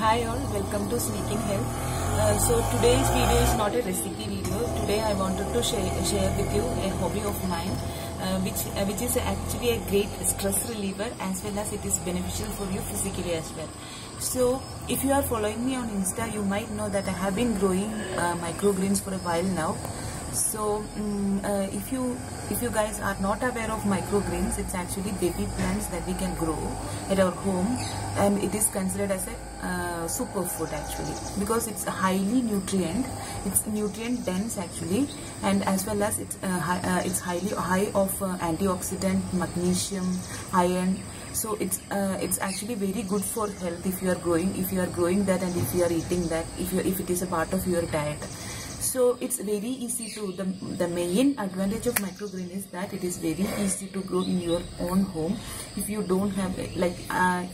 Hi all, welcome to Sneaking Health. So today's video is not a recipe video. Today I wanted to share with you a hobby of mine, which is actually a great stress reliever as well as it is beneficial for you physically as well. So if you are following me on Insta, you might know that I have been growing microgreens for a while now. So if you guys are not aware of microgreens, it's actually baby plants that we can grow at our home, and it is considered as a superfood actually, because it's highly nutrient, it's nutrient dense actually, and as well as it's highly high of antioxidant, magnesium, iron. So it's actually very good for health if you are growing that, and if you are eating that, if it is a part of your diet. So it's very easy to, the main advantage of microgreen is that it is very easy to grow in your own home. If you don't have,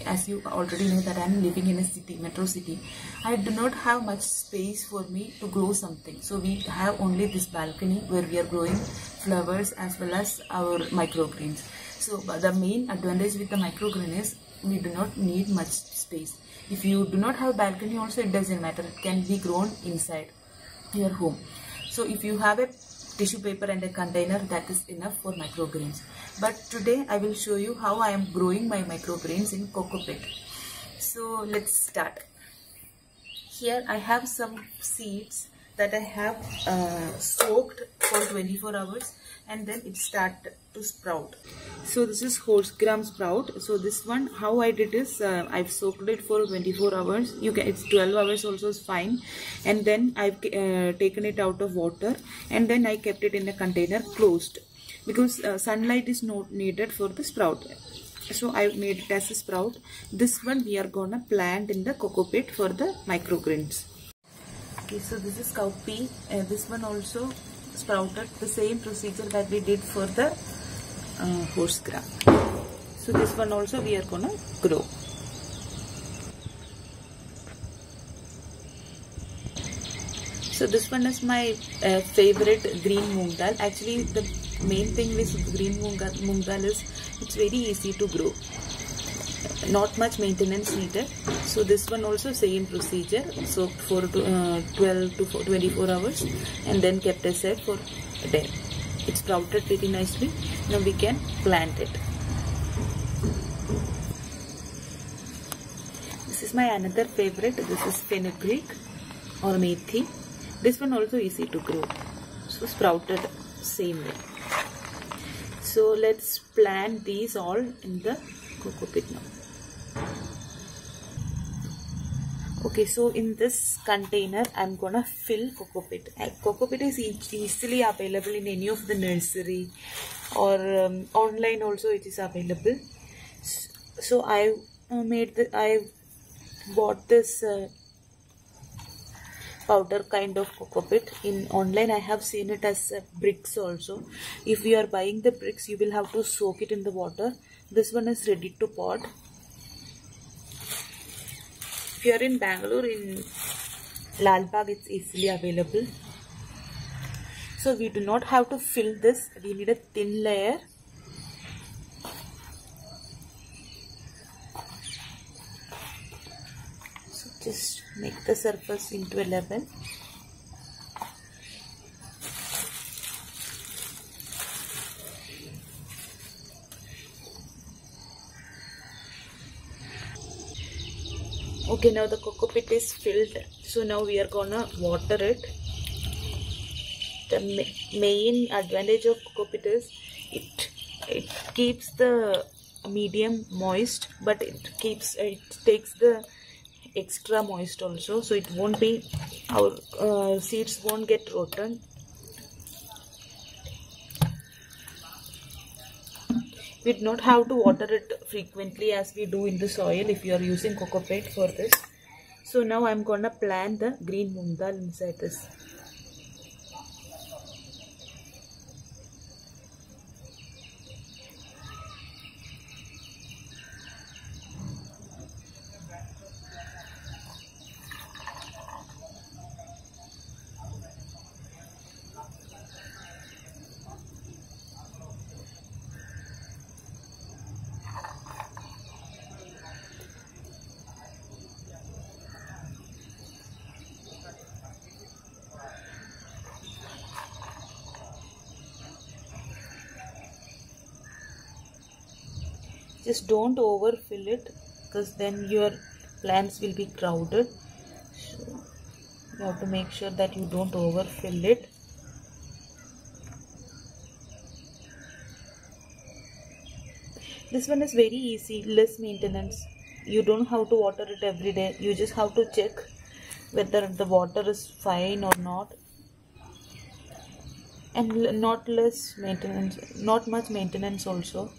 as you already know that I'm living in a city, metro city, I do not have much space for me to grow something. So we have only this balcony where we are growing flowers as well as our microgreens. So the main advantage with the microgreen is we do not need much space. If you do not have balcony also, it doesn't matter, it can be grown inside your home. So if you have a tissue paper and a container, that is enough for microgreens. But today I will show you how I am growing my microgreens in coco pit. So let's start. Here I have some seeds that I have soaked for 24 hours, and then it started to sprout. So this is horse gram sprout. So this one, how I did is I've soaked it for 24 hours. It's 12 hours also is fine, and then I've taken it out of water, and then I kept it in a container closed, because sunlight is not needed for the sprout. So I made it as a sprout. This one we are gonna plant in the coco pit for the microgreens. Okay, so this is cowpea. This one also sprouted, the same procedure that we did for the horse gram. So this one also we are gonna grow. So this one is my favorite green moong dal. Actually, the main thing with green moong dal is it's very easy to grow, not much maintenance needed. So this one also same procedure, so for 12 to 24 hours, and then kept aside for a day. It sprouted pretty nicely. Now we can plant it. This is my another favorite. This is fenugreek or methi. This one also easy to grow. So sprouted same way. So let's plant these all in the coco pit now. Okay, so in this container I'm gonna fill coco pit. Coco pit is easily available in any of the nursery, or online also it is available. So I bought this powder kind of coco pit. In online I have seen it as bricks also. If you are buying the bricks, you will have to soak it in the water. This one is ready to pot. If you are in Bangalore, in Lal Bagh, it's easily available. So we do not have to fill this. We need a thin layer. So just make the surface into a level. Okay, now the coco pit is filled. So now we are gonna water it. The main advantage of coco pit is it keeps the medium moist, but it takes the extra moist also. So it won't be, our seeds won't get rotten. We do not have to water it frequently as we do in the soil if you are using coco pit for this. So now I am gonna plant the green moong dal inside this. Just don't overfill it, because then your plants will be crowded. So you have to make sure that you don't overfill it. This one is very easy, less maintenance. You don't have to water it every day. You just have to check whether the water is fine or not. And not less maintenance, not much maintenance also.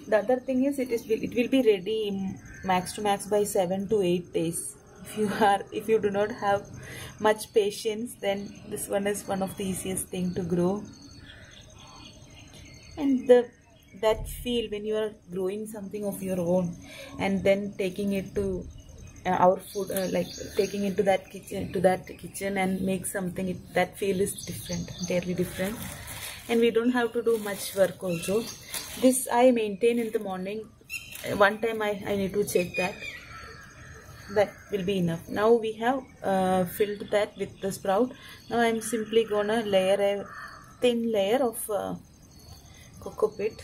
The other thing is, it will be ready max to max by 7 to 8 days. If you do not have much patience, then this one is one of the easiest thing to grow. And that feel when you are growing something of your own and then taking it to our food, like taking it to that kitchen and make something, that feel is different, entirely different. And we don't have to do much work also. This I maintain in the morning. One time I need to check that will be enough. Now we have filled that with the sprout. Now I am simply gonna layer a thin layer of coco peat.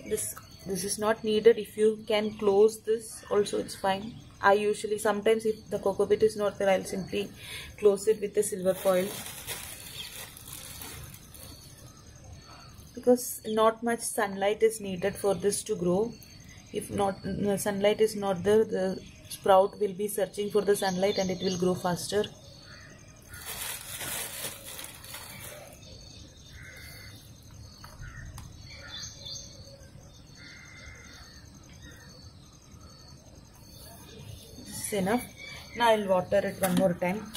This is not needed. If you can close this also, it's fine. I usually, sometimes if the coco peat is not there, I'll simply close it with a silver foil, because not much sunlight is needed for this to grow. If not, sunlight is not there, the sprout will be searching for the sunlight and it will grow faster. This is enough. Now I'll water it one more time.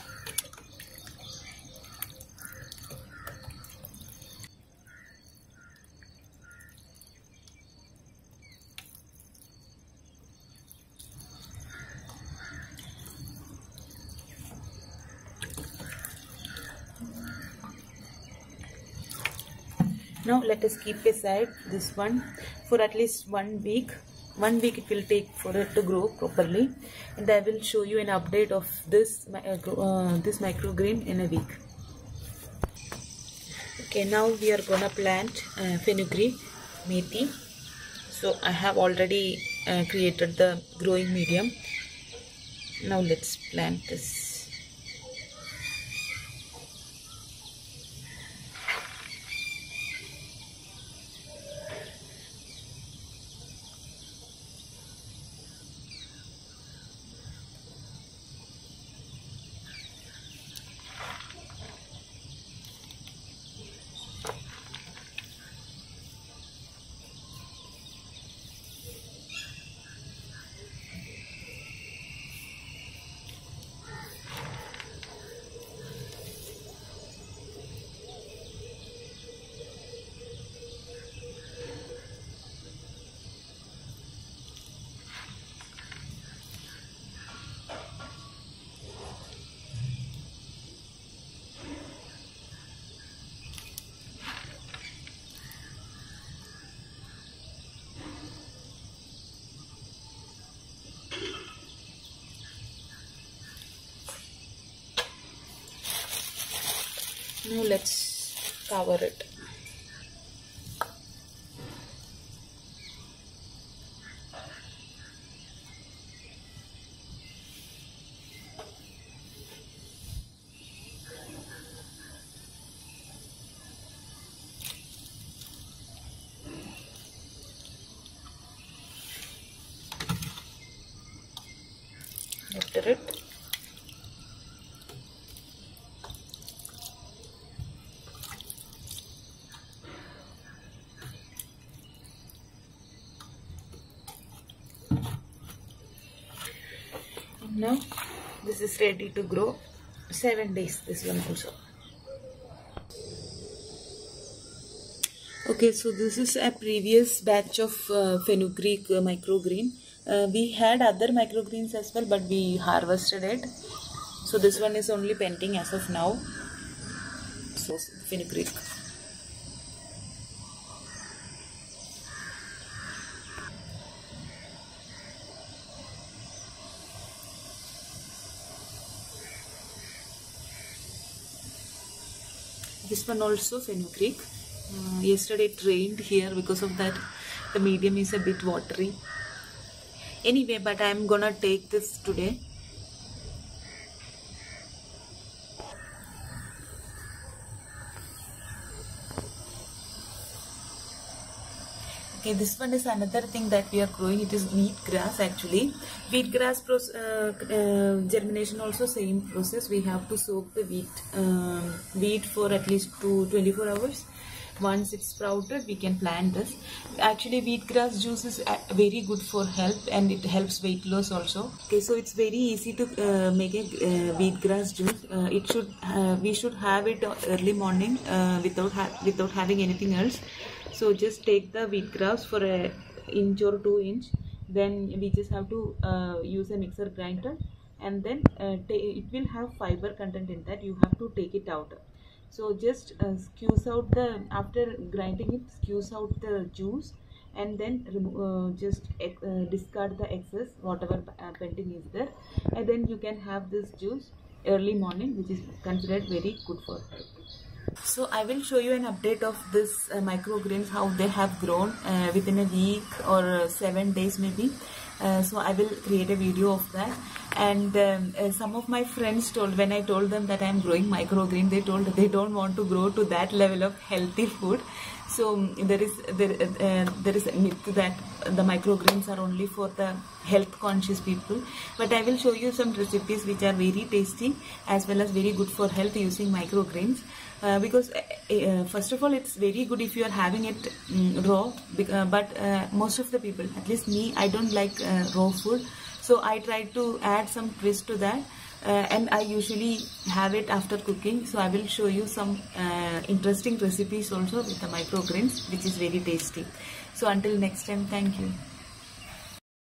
Now let us keep aside this one for at least 1 week. 1 week it will take for it to grow properly, and I will show you an update of this microgreen in a week. Okay, now we are gonna plant fenugreek, methi. So I have already created the growing medium. Now let's plant this. Now let's cover it. After it, now this is ready to grow. 7 days, this one also. Okay, so this is a previous batch of fenugreek microgreen. We had other microgreens as well, but we harvested it. So this one is only pending as of now. So fenugreek. this one also fenugreek. Yesterday it rained here, because of that the medium is a bit watery. Anyway, but I am gonna take this today. Okay, this one is another thing that we are growing. It is wheatgrass actually. Wheatgrass germination also same process. We have to soak the wheat for at least 24 hours. Once it's sprouted, we can plant this. Actually, wheatgrass juice is very good for health, and it helps weight loss also. Okay, so it's very easy to make a wheatgrass juice. We should have it early morning without having anything else. So just take the wheatgrass for an inch or 2 inch. Then we just have to use a mixer grinder, and then it will have fiber content in that. You have to take it out. So just squeeze out after grinding it, squeeze out the juice, and then just discard the excess, whatever pending is there, and then you can have this juice early morning, which is considered very good for health. So I will show you an update of this microgreens, how they have grown within a week or 7 days maybe. So I will create a video of that. And some of my friends told, when I told them that I am growing microgreen, they told they don't want to grow to that level of healthy food. So there is a myth that the microgreens are only for the health conscious people. But I will show you some recipes which are very tasty as well as very good for health using microgreens. Because first of all, it's very good if you are having it raw, but most of the people, at least me, I don't like raw food. So I try to add some twist to that, and I usually have it after cooking. So I will show you some interesting recipes also with the microgreens, which is very tasty. So until next time, thank you.